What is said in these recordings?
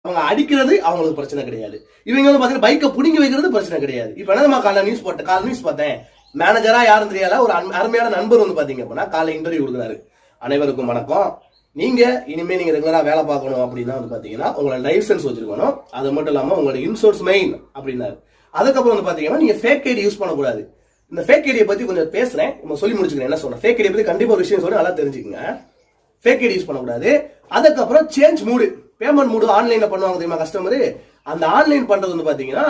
அவங்க அடிக்கிறது அவங்களுக்கு பிரச்சனை கிடையாது. இவங்க வந்து பாத்தீங்கன்னா பைக்கை புடிங்கி வைக்கிறது பிரச்சனை கிடையாது. இப்ப என்னமா காலைல நியூஸ் பார்த்தேன். மேனேஜரா யாரும் தெரியல, ஒரு அருமையான நண்பர் வந்து பாத்தீங்க அப்படின்னா காலைல இன்டர்வியூ கொடுக்குறாரு. அனைவருக்கும் வணக்கம். நீங்க இனிமே நீங்க ரெகுலரா வேலை பார்க்கணும் அப்படின்னா வந்து பாத்தீங்கன்னா உங்களோட லைசன்ஸ் வச்சிருக்கணும். அது மட்டும் இல்லாம உங்களோட இன்சூரன்ஸ் மெயின் அப்படின்னாரு. அதுக்கப்புறம் வந்து பாத்தீங்கன்னா நீங்க ஃபேக் ஐடி யூஸ் பண்ணக்கூடாது. இந்த ஃபேக் ஐடியை பத்தி கொஞ்சம் பேசுறேன், சொல்லி முடிச்சுக்கிறேன். என்ன சொல்றேன், ஃபேக் ஐடியை பத்தி கண்டிப்பா ஒரு விஷயம் சொல்லி நல்லா தெரிஞ்சுக்கங்க. ஃபேக் ஐடி யூஸ் பண்ணக்கூடாது. அதுக்கப்புறம் சேஞ்ச் மூடு, பேமெண்ட் மூடு ஆன்லைன்ல பண்ணுவாங்க தெரியுமா கஸ்டமர். அந்த ஆன்லைன் பண்றது வந்து பாத்தீங்கன்னா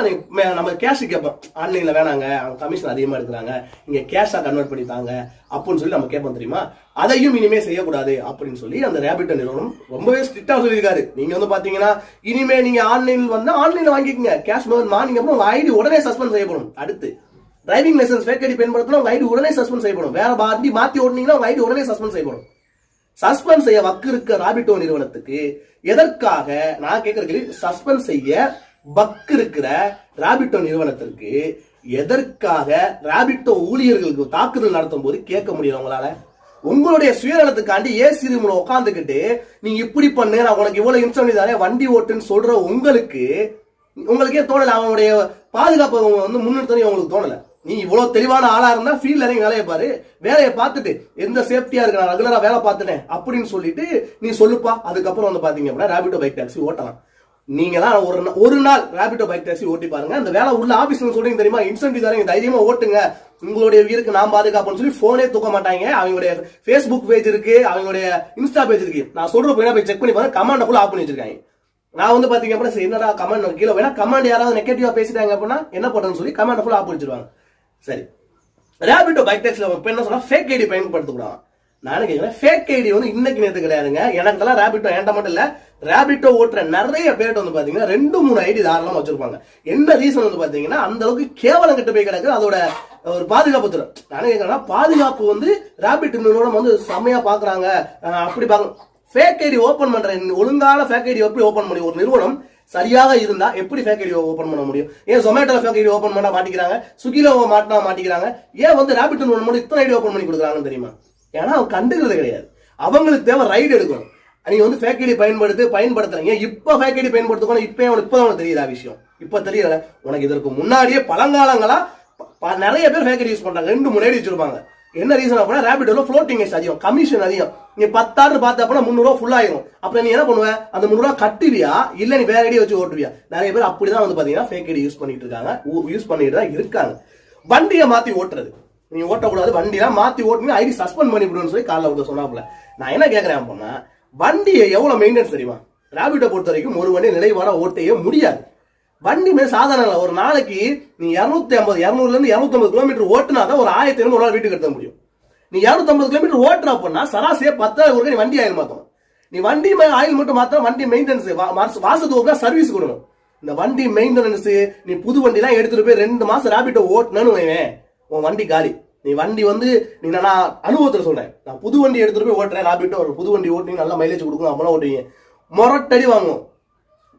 நம்ம கேஷ் கேட்போம். ஆன்லைன்ல வேணாங்க, அவங்க கமிஷன் அதிகமா எடுக்கிறாங்க, இங்க கேஷா கன்வெர்ட் பண்ணி தாங்க அப்படின்னு சொல்லி நம்ம கேட்போம் தெரியுமா. அதையும் இனிமே செய்யக்கூடாது அப்படின்னு சொல்லி அந்த ரேபிட்டோ நிறுவனம் ரொம்பவே ஸ்ட்ரிக்டா சொல்லியிருக்காரு. நீங்க வந்து பாத்தீங்கன்னா இனிமே நீங்க ஆன்லைன் வந்தா ஆன்லைன்ல வாங்கிக்கங்க, கேஷ் மார்னிங் அப்புறம் உங்க ஐடி உடனே சஸ்பெண்ட் செய்யப்படும். அடுத்து டிரைவிங் லைசன்ஸ் ஃபேக் ஐடி பயன்படுத்தினா உங்க ஐடி உடனே சஸ்பெண்ட் செய்யப்படும். வேற வண்டி மாத்தி ஓடுனீங்கன்னா உங்க ஐடி உடனே சஸ்பெண்ட் செய்யப்படும். சஸ்பெண்ட் செய்ய வக்கு இருக்க ராபிட்டோ நிறுவனத்துக்கு எதற்காக நான் கேட்கிற கேள்வி, சஸ்பெண்ட் செய்ய வக்கு இருக்கிற ராபிட்டோ நிறுவனத்திற்கு எதற்காக ராபிட்டோ ஊழியர்களுக்கு தாக்குதல் நடத்தும் போது கேட்க முடியும் உங்களால? உங்களுடைய சுயநலத்துக்காண்டி ஏசி ரூம்ல உட்காந்துக்கிட்டு நீ இப்படி பண்ணு, நான் உனக்கு இவ்வளவு இன்ஸ்டால் தானே வண்டி ஓட்டுன்னு சொல்ற உங்களுக்கே தோணல. அவனுடைய பாதுகாப்பு வந்து முன்னிறுத்தணும் உங்களுக்கு தோணல. நீ இவ்வளவு தெளிவான ஆளா இருந்தா ஃபீல்ட்ல இறங்கி வேலையை பாரு, வேலையை பார்த்துட்டு எந்த சேஃப்டியா இருக்கு, நான் ரெகுலரா வேலை பார்த்துட்டேன் அப்படின்னு சொல்லிட்டு நீ சொல்லுப்பா. அதுக்கப்புறம் வந்து பாத்தீங்க அப்படின்னா ராபிட்டோ பைக் டாக்ஸி ஓட்டலாம். நீங்க தான் ஒரு நாள் ராபிட்டோ பைக் டாக்ஸி ஓட்டி பாருங்க. அந்த வேலை உள்ள ஆபீஸ்ல சொல்றீங்க தெரியுமா, இன்சென்டிவ் தரீங்க, தைரியமா ஓட்டுங்க, உங்களுடைய வீருக்கு நான் பாதுகாப்புன்னு சொல்லி போனே தூக்க மாட்டாங்க. அவங்களுடைய ஃபேஸ்புக் பேஜ் இருக்கு, அவங்களுடைய இன்ஸ்டா பேஜ் இருக்கு. நான் சொல்ற போய் செக் பண்ணி பாருங்க, கமாண்ட் ஃபுல்லா ஆஃப் பண்ணி வச்சிருக்காங்க. நான் வந்து பாத்தீங்க அப்படின்னா என்னடா கமாண்ட் கீழே வேணா கமாண்ட் யாராவது நெகட்டிவா பேசிட்டாங்க அப்படின்னா என்ன பண்றேன்னு சொல்லி கமாண்ட் ஃபுல்லா ஆஃப் வச்சிருவாங்க. சரி, ராபிட்டோ பைக் டாக்ஸில என்ன சொன்னா ஃபேக் ஐடி பயன்படுத்தக்கூடாது. நானும் கேட்கிறேன், ஃபேக் ஐடி வந்து இன்னைக்கு நேற்று கிடையாதுங்க. எனக்குலாம் ராபிட்டோ ஏன்ட்ட மட்டும் இல்ல, ராபிட்டோ ஓட்டுற நிறைய பேர் வந்து பாத்தீங்கன்னா 2-3 ஐடி தாராளமா வச்சிருப்பாங்க. என்ன ரீசன் வந்து பாத்தீங்கன்னா அந்த அளவுக்கு கேவலம் கட்டு போய் கிடக்கு அதோட ஒரு பாதுகாப்பு துறை. நானும் கேட்கிறேன், பாதுகாப்பு வந்து ராபிட்டோ நிறுவனம் வந்து செம்மையா பாக்குறாங்க, அப்படி பாக்க ஃபேக் ஐடி ஓபன் பண்ற ஒழுங்கான ஃபேக் ஐடி எப்படி ஓபன் முடியும்? ஒரு நிறுவனம் சரியாக இருந்தா எப்படி ஃபேக் ஐடி ஓபன் பண்ண முடியும்? ஏன் ஜொமேட்டோல ஃபேக் ஐடி ஓபன் பண்ணா மாட்டிக்கிறாங்க, ஸ்விக்கில மாட்டிக்கிறாங்க, ஏன் வந்து ராபிட்டோ நிறுவனம் இத்தனை ஐடி ஓபன் பண்ணி கொடுக்குறாங்கன்னு தெரியுமா? ஏன்னா அவங்க கண்டுக்கிறது கிடையாது. அவங்களுக்கு தேவை ரைடு எடுக்கணும். நீங்க வந்து ஃபேக் ஐடி பயன்படுத்துறீங்க. இப்ப ஃபேக் ஐடி பயன்படுத்தணும், இப்பதான் உனக்கு தெரியுதா விஷயம்? இப்ப தெரியல உனக்கு. இதற்கு முன்னாடியே பழங்காலங்களா நிறைய பேர் ஃபேக் ஐடி யூஸ் பண்றாங்க. 2-3 ஐடி வச்சிருப்பாங்க. என்ன ரீசன் அப்படின்னா ராபிட்டோல ஃப்ளோட்டிங் அதிகம், கமிஷன் அதிகம். நீ 10 ஆர்டர் பார்த்த அப்படின்னா 300 ரூபா ஃபுல் ஆயிரும். அப்புறம் நீ என்ன பண்ணுவ, அந்த 300 ரூபா கட்டுவியா இல்ல நீ வேற ஐடி வச்சு ஓட்டுவியா? நிறைய பேர் அப்படிதான் வந்து பாத்தீங்கன்னா ஃபேக் ஐடி யூஸ் பண்ணிட்டு தான் இருக்காங்க. வண்டியை மாத்தி ஓட்டுறது, நீ ஓட்டக்கூடாது, வண்டியெல்லாம் மாத்தி ஓட்டுங்க, ஐடி சஸ்பெண்ட் பண்ணி விடுன்னு சொல்லி காலைல விட சொன்னாப்புல. நான் என்ன கேட்கறேன் அப்படின்னா, வண்டியை எவ்வளவு மெயின்டெனன்ஸ் தெரியுமா? ராபிட்டோ பொறுத்த வரைக்கும் ஒரு வண்டி நிலைவான ஓட்டையே முடியாது. வண்டி மேல சாதாரண ஒரு நாளைக்கு நீ 200-250 கிலோமீட்டர் ஓட்டுனாதான் ஒரு 1500 ரூபாய் வீட்டுக்கு எடுத்த முடியும். நீ 250 கிலோமீட்டர் ஓட்டுற அப்படின்னா சராசரியா 10,000 நீ வண்டி ஆயில் மாத்தணும். நீ வண்டி ஆயில் மட்டும் மாத்த, வண்டி மெயின்டெனன்ஸ் மாசத்துக்கு சர்வீஸ் கொடுக்கணும். இந்த வண்டி மெயின்டெனன்ஸ் நீ புது வண்டி எல்லாம் எடுத்துட்டு போய் 2 மாசம் ராபிட்டோ ஓட்டுனு உன் வண்டி காலி. நீ வண்டி வந்து நான் அனுபவத்துல சொல்றேன், நான் புது வண்டி எடுத்துட்டு போய் ஓட்டுறேன் ராபிட்டோ, ஒரு புது வண்டி ஓட்டி நல்லா மைலேஜ் கொடுக்கும், அப்பெல்லாம் ஓட்டுவீங்க, மொரட்டடி வாங்கும்.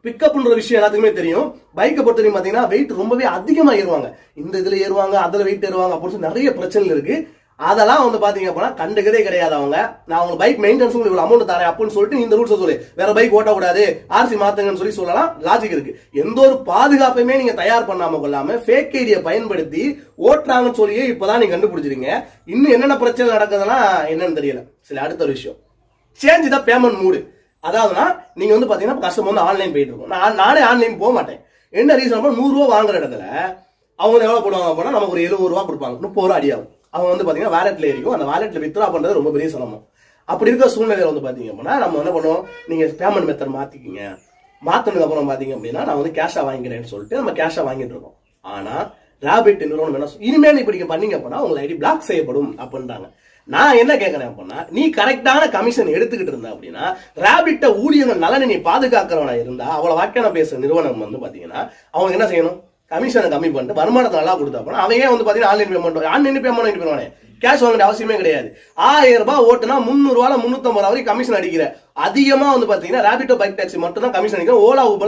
பிக்கப்ன்ற விஷயம் எல்லாத்துக்குமே தெரியும். பைக்கை பொறுத்த வரைக்கும் பாத்தீங்கன்னா வெயிட் ரொம்பவே அதிகமா ஏறுவாங்க. இந்த இதுல ஏறுவாங்க, அதுல வெயிட் ஏறுவாங்க அப்படின்னு நிறைய பிரச்சனை இருக்கு. அதெல்லாம் வந்து பாத்தீங்க அப்படின்னா கண்டுக்கதே கிடையாது அவங்க. நான் அவங்க பைக் மெயின்டெனன்ஸ் இவ்வளவு அமௌண்ட் தரேன் அப்படின்னு சொல்லிட்டு இந்த ரூல்ஸ் சொல்லி வேற பைக் ஓட்டக்கூடாது, ஆர்சி மாத்துங்கன்னு சொல்லலாம். லாஜிக் இருக்கு. எந்த ஒரு பாதுகாப்பையுமே நீங்க தயார் பண்ணாம கொள்ளாம ஃபேக் ஐடியை பயன்படுத்தி ஓட்டுறாங்கன்னு சொல்லியே இப்பதான் நீங்க கண்டுபிடிச்சிருங்க. இன்னும் என்னென்ன பிரச்சனை நடக்குதுன்னா என்னன்னு தெரியல. சரி, அடுத்த ஒரு விஷயம், சேஞ்ச் த பேமெண்ட் மூடு. அதாவதுனா நீங்க வந்து பாத்தீங்கன்னா கஸ்டமர் வந்து ஆன்லைன் போயிட்டு இருக்கும், நானே ஆன்லைன் போக மாட்டேன். என்ன ரீசன், 100 ரூபா வாங்குற இடத்துல அவங்க எவ்வளவு போடுவாங்க அப்படின்னா நமக்கு ஒரு 70 ரூபா கொடுப்பாங்க, 30 ரூபா அடியாகும். அவங்க வந்து பாத்தீங்கன்னா வாலெட்ல இருக்கும், அந்த வாலெட்ல வித்ரா பண்றது ரொம்ப பெரிய சிரமம். அப்படி இருக்க சூழ்நிலையில வந்து பாத்தீங்க அப்படின்னா நம்ம என்ன பண்ணுவோம், நீங்க பேமெண்ட் மெத்தட் மாத்திக்கிங்க, மாத்தினதுக்கு அப்புறம் பாத்தீங்க அப்படின்னா நான் வந்து கேஷா வாங்கிக்கிறேன்னு சொல்லிட்டு நம்ம கேஷா வாங்கிட்டு இருக்கோம். ஆனா ராபிட் நிறுவனம் என்ன, இனிமேல் இப்படி பண்ணீங்க அப்படின்னா உங்க ஐடி பிளாக் செய்யப்படும் அப்படின்றாங்க. நான் என்ன கேட்கறேன் அப்படின்னா, நீ கரெக்டான கமிஷன் எடுத்துக்கிட்டு இருந்த அப்படின்னா ராபிட்ட ஊழியர்கள் நலனை நீ பாதுகாக்கிறவனா இருந்தா அவ்வளவு வாக்கியான பேசுற நிறுவனம் வந்து பாத்தீங்கன்னா அவங்க என்ன செய்யணும், கமிஷனை கம்மி பண்ணிட்டு வருமானத்தை நல்லா கொடுத்தா போனா அவையே வந்து பாத்தீங்கன்னா ஆன்லைன் பேமெண்ட் பண்ணுவானே, கேஷ் வாங்க வேண்டிய அவசியமே கிடையாது. 1000 ரூபாய் ஓட்டுனா 300 ரூபாய் 350 வரைக்கும் கமிஷன் அடிக்கிற. அதிகமா வந்து பாத்தீங்கன்னா ராபிட்டோ பைக் டாக்ஸி மட்டும் தான் கமிஷன் அடிக்கிற. ஓலா